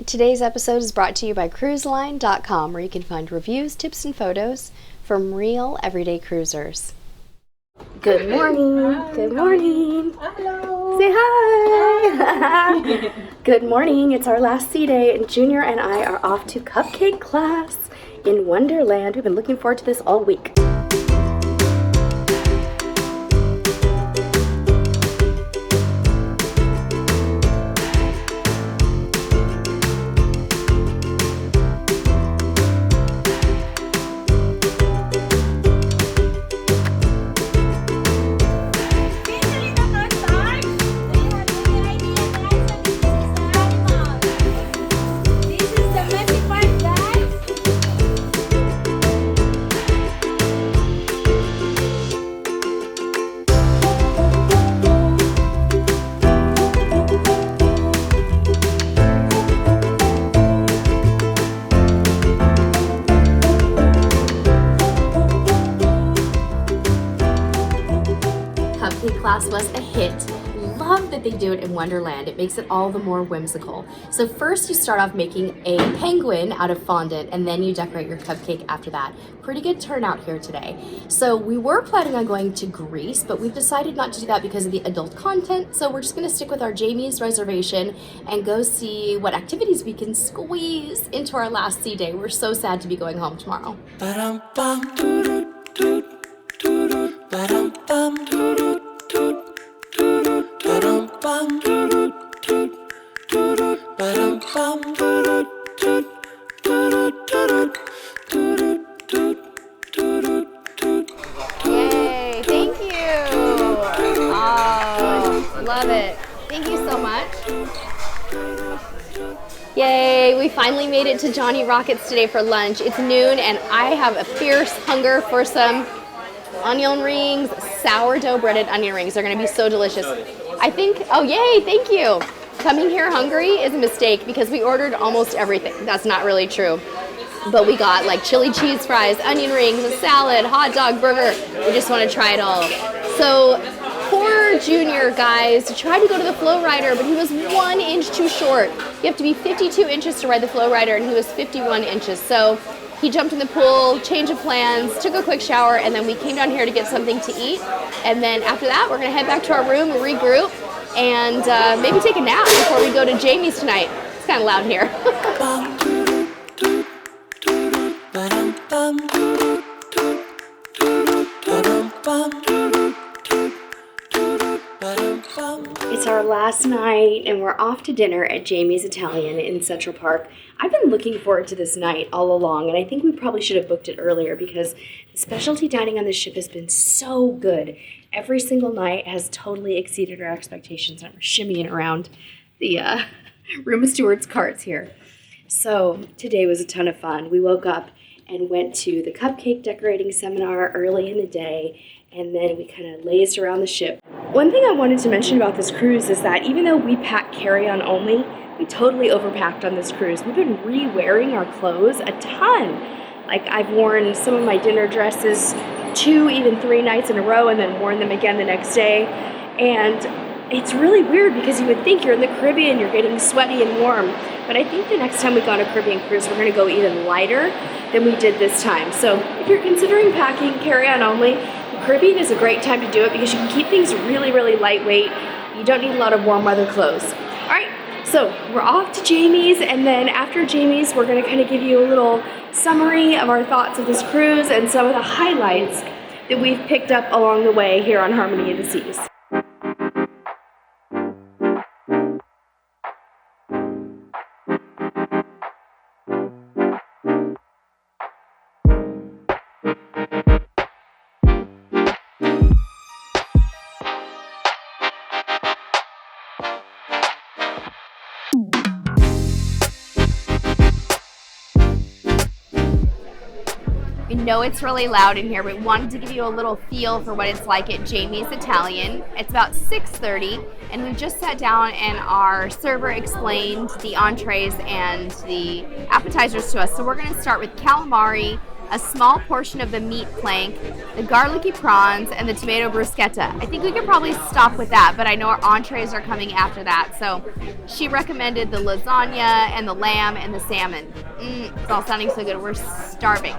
Today's episode is brought to you by cruiseline.com, where you can find reviews, tips, and photos from real everyday cruisers. Good morning. Hi. Good morning. Hello. Say hi. Good morning. It's our last sea day, and Junior and I are off to cupcake class in Wonderland. We've been looking forward to this all week. Cupcake class was a hit. Love that they do it in Wonderland. It makes it all the more whimsical. So first you start off making a penguin out of fondant, and then you decorate your cupcake after that. Pretty good turnout here today. So we were planning on going to Greece, but we've decided not to do that because of the adult content. So we're just gonna stick with our Jamie's reservation and go see what activities we can squeeze into our last sea day. We're so sad to be going home tomorrow. Yay, thank you. Oh, love it. Thank you so much. Yay, we finally made it to Johnny Rockets today for lunch. It's noon and I have a fierce hunger for some onion rings, sourdough breaded onion rings. They're gonna be so delicious. I think, oh yay, thank you. Coming here hungry is a mistake because we ordered almost everything. That's not really true. But we got like chili cheese fries, onion rings, a salad, hot dog, burger. We just want to try it all. So poor Junior, guys, tried to go to the flow rider, but he was 1 inch too short. You have to be 52 inches to ride the flow rider, and he was 51 inches. So he jumped in the pool, change of plans, took a quick shower, and then we came down here to get something to eat. And then after that, we're gonna head back to our room and regroup and maybe take a nap before we go to Jamie's tonight. It's kind of loud in here. It's our last night and we're off to dinner at Jamie's Italian in Central Park. I've been looking forward to this night all along, and I think we probably should have booked it earlier because the specialty dining on the ship has been so good. Every single night has totally exceeded our expectations, and we're shimmying around the room steward's carts here. So today was a ton of fun. We woke up and went to the cupcake decorating seminar early in the day, and then we kind of lazed around the ship. One thing I wanted to mention about this cruise is that even though we pack carry-on only, we totally overpacked on this cruise. We've been re-wearing our clothes a ton. Like, I've worn some of my dinner dresses 2, even 3 nights in a row, and then worn them again the next day. And it's really weird because you would think you're in the Caribbean, you're getting sweaty and warm. But I think the next time we go on a Caribbean cruise, we're gonna go even lighter than we did this time. So if you're considering packing carry-on only, the Caribbean is a great time to do it because you can keep things really, really lightweight. You don't need a lot of warm weather clothes. All right, so we're off to Jamie's, and then after Jamie's, we're gonna kind of give you a little summary of our thoughts of this cruise and some of the highlights that we've picked up along the way here on Harmony of the Seas. I know it's really loud in here, but we wanted to give you a little feel for what it's like at Jamie's Italian. It's about 6:30, and we've just sat down and our server explained the entrees and the appetizers to us. So we're gonna start with calamari, a small portion of the meat plank, the garlicky prawns, and the tomato bruschetta. I think we could probably stop with that, but I know our entrees are coming after that. So she recommended the lasagna and the lamb and the salmon. It's all sounding so good. We're starving.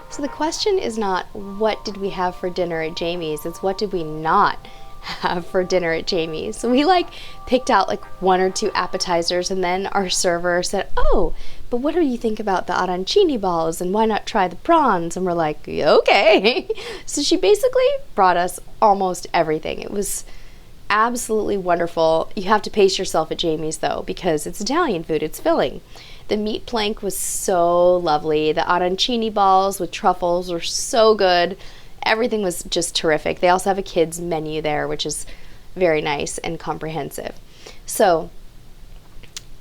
So the question is not what did we have for dinner at Jamie's, it's what did we not have for dinner at Jamie's. So we picked out one or two appetizers, and then our server said, oh, but what do you think about the arancini balls, and why not try the prawns? And we're like, okay. So she basically brought us almost everything. It was absolutely wonderful. You have to pace yourself at Jamie's though, because it's Italian food, it's filling. The meat plank was so lovely. The arancini balls with truffles were so good. Everything was just terrific. They also have a kids menu there, which is very nice and comprehensive. So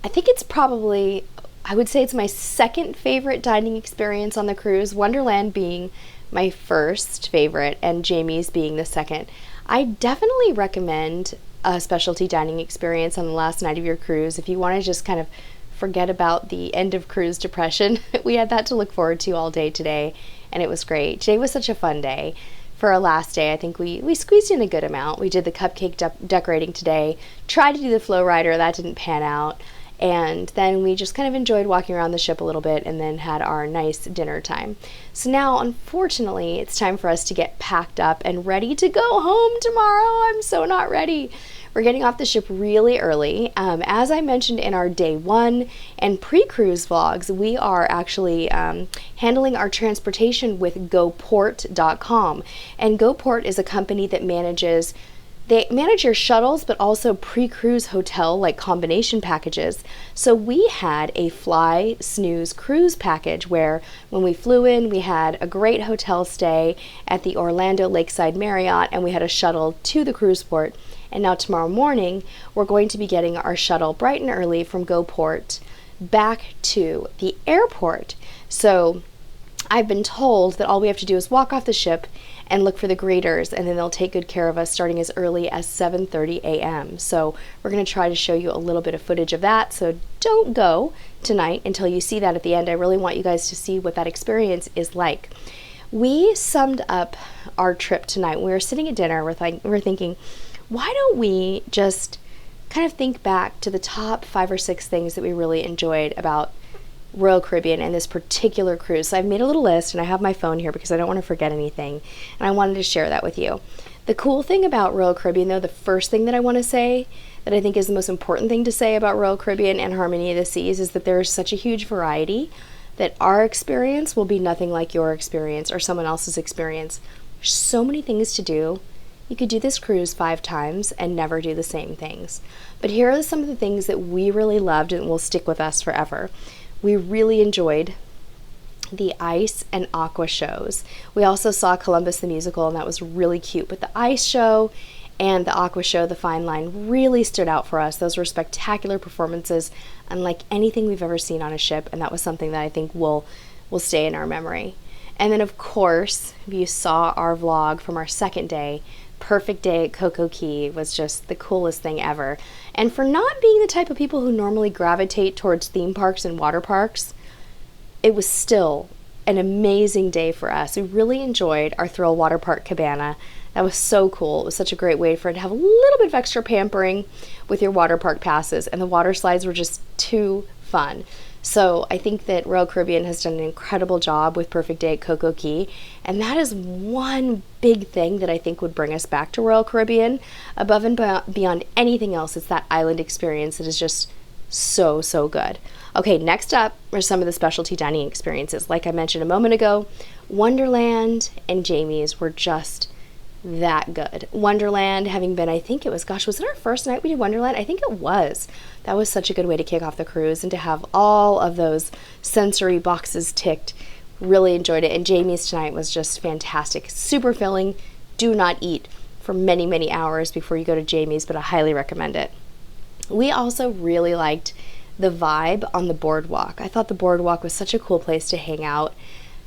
I think it's probably, I would say it's my second favorite dining experience on the cruise, Wonderland being my first favorite and Jamie's being the second. I definitely recommend a specialty dining experience on the last night of your cruise if you want to just kind of forget about the end of cruise depression. We had that to look forward to all day today, and it was great. Today was such a fun day. For our last day, I think we squeezed in a good amount. We did the cupcake decorating today, tried to do the flow rider, that didn't pan out, and then we just kind of enjoyed walking around the ship a little bit and then had our nice dinner time. So now, unfortunately, it's time for us to get packed up and ready to go home tomorrow. I'm so not ready. We're getting off the ship really early. As I mentioned in our day one and pre-cruise vlogs, we are actually handling our transportation with GoPort.com. And GoPort is a company that they manage your shuttles, but also pre-cruise hotel combination packages. So we had a fly snooze cruise package where when we flew in, we had a great hotel stay at the Orlando Lakeside Marriott, and we had a shuttle to the cruise port. And now tomorrow morning, we're going to be getting our shuttle bright and early from GoPort back to the airport. So I've been told that all we have to do is walk off the ship and look for the greeters, and then they'll take good care of us starting as early as 7:30 a.m. So we're going to try to show you a little bit of footage of that. So don't go tonight until you see that at the end. I really want you guys to see what that experience is like. We summed up our trip tonight. We were sitting at dinner, we're thinking, why don't we just kind of think back to the top 5 or 6 things that we really enjoyed about Royal Caribbean and this particular cruise. So I've made a little list, and I have my phone here because I don't want to forget anything, and I wanted to share that with you. The cool thing about Royal Caribbean, though, the first thing that I want to say, that I think is the most important thing to say about Royal Caribbean and Harmony of the Seas, is that there is such a huge variety that our experience will be nothing like your experience or someone else's experience. There's so many things to do. You could do this cruise 5 times and never do the same things. But here are some of the things that we really loved and will stick with us forever. We really enjoyed the ice and aqua shows. We also saw Columbus the musical, and that was really cute. But the ice show and the aqua show, the Fine Line, really stood out for us. Those were spectacular performances, unlike anything we've ever seen on a ship, and that was something that I think will stay in our memory. And then, of course, if you saw our vlog from our second day, perfect day at Coco Cay was just the coolest thing ever. And for not being the type of people who normally gravitate towards theme parks and water parks, it was still an amazing day for us. We really enjoyed our Thrill Water Park cabana. That was so cool. It was such a great way for it to have a little bit of extra pampering with your water park passes, and the water slides were just too fun. So I think that Royal Caribbean has done an incredible job with Perfect Day at Coco Key, and that is one big thing that I think would bring us back to Royal Caribbean above and beyond anything else. It's that island experience that is just so, so good. Okay, next up are some of the specialty dining experiences. Like I mentioned a moment ago, Wonderland and Jamie's were just that good. Wonderland, having been, I think it was, was it our first night we did Wonderland? I think it was. That was such a good way to kick off the cruise and to have all of those sensory boxes ticked. Really enjoyed it. And Jamie's tonight was just fantastic. Super filling. Do not eat for many, many hours before you go to Jamie's, but I highly recommend it. We also really liked the vibe on the boardwalk. I thought the boardwalk was such a cool place to hang out.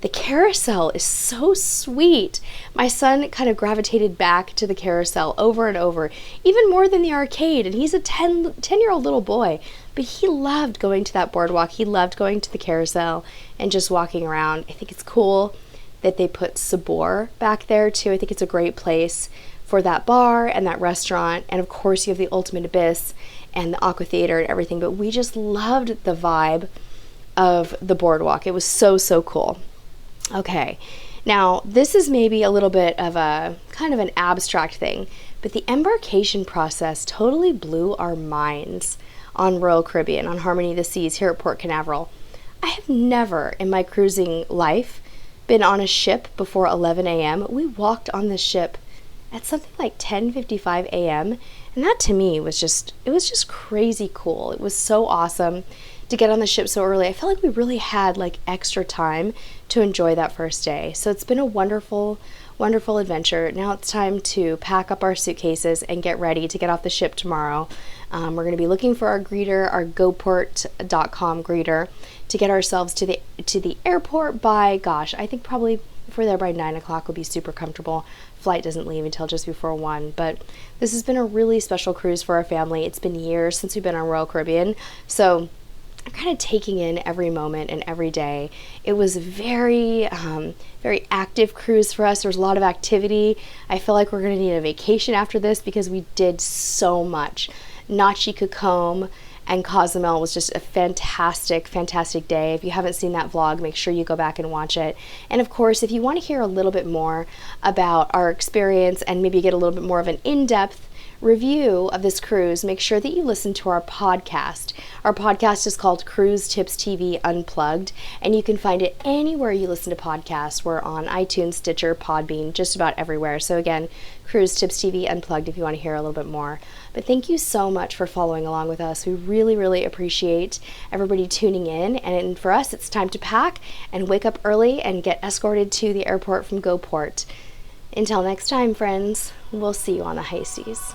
The carousel is so sweet. My son kind of gravitated back to the carousel over and over, even more than the arcade, and he's a 10-year-old little boy, but he loved going to that boardwalk. He loved going to the carousel and just walking around. I think it's cool that they put Sabor back there too. I think it's a great place for that bar and that restaurant, and of course you have the Ultimate Abyss and the Aqua Theater and everything, but we just loved the vibe of the boardwalk. It was so, so cool. Okay, now this is maybe a little bit of a kind of an abstract thing, but the embarkation process totally blew our minds on Royal Caribbean, on Harmony of the Seas here at Port Canaveral. I have never in my cruising life been on a ship before 11 a.m. We walked on the ship at something like 10:55 a.m. and that to me was just crazy cool. It was so awesome to get on the ship so early. I felt like we really had like extra time to enjoy that first day. So it's been a wonderful, wonderful adventure. Now it's time to pack up our suitcases and get ready to get off the ship tomorrow. We're going to be looking for our greeter, our goport.com greeter, to get ourselves to the airport by, I think probably if we're there by 9 o'clock we'll be super comfortable. Flight doesn't leave until just before 1, but this has been a really special cruise for our family. It's been years since we've been on Royal Caribbean, so I'm kind of taking in every moment and every day. It was a very active cruise for us. There was a lot of activity. I feel like we're going to need a vacation after this because we did so much. Nachi Cacombe and Cozumel was just a fantastic, fantastic day. If you haven't seen that vlog, make sure you go back and watch it. And of course, if you want to hear a little bit more about our experience and maybe get a little bit more of an in-depth review of this cruise, make sure that you listen to our podcast. Our podcast is called Cruise Tips TV Unplugged, and you can find it anywhere you listen to podcasts. We're on iTunes, Stitcher, Podbean, just about everywhere. So again, Cruise Tips TV Unplugged if you want to hear a little bit more. But thank you so much for following along with us. We really, really appreciate everybody tuning in. And for us, it's time to pack and wake up early and get escorted to the airport from GoPort. Until next time, friends, we'll see you on the high seas.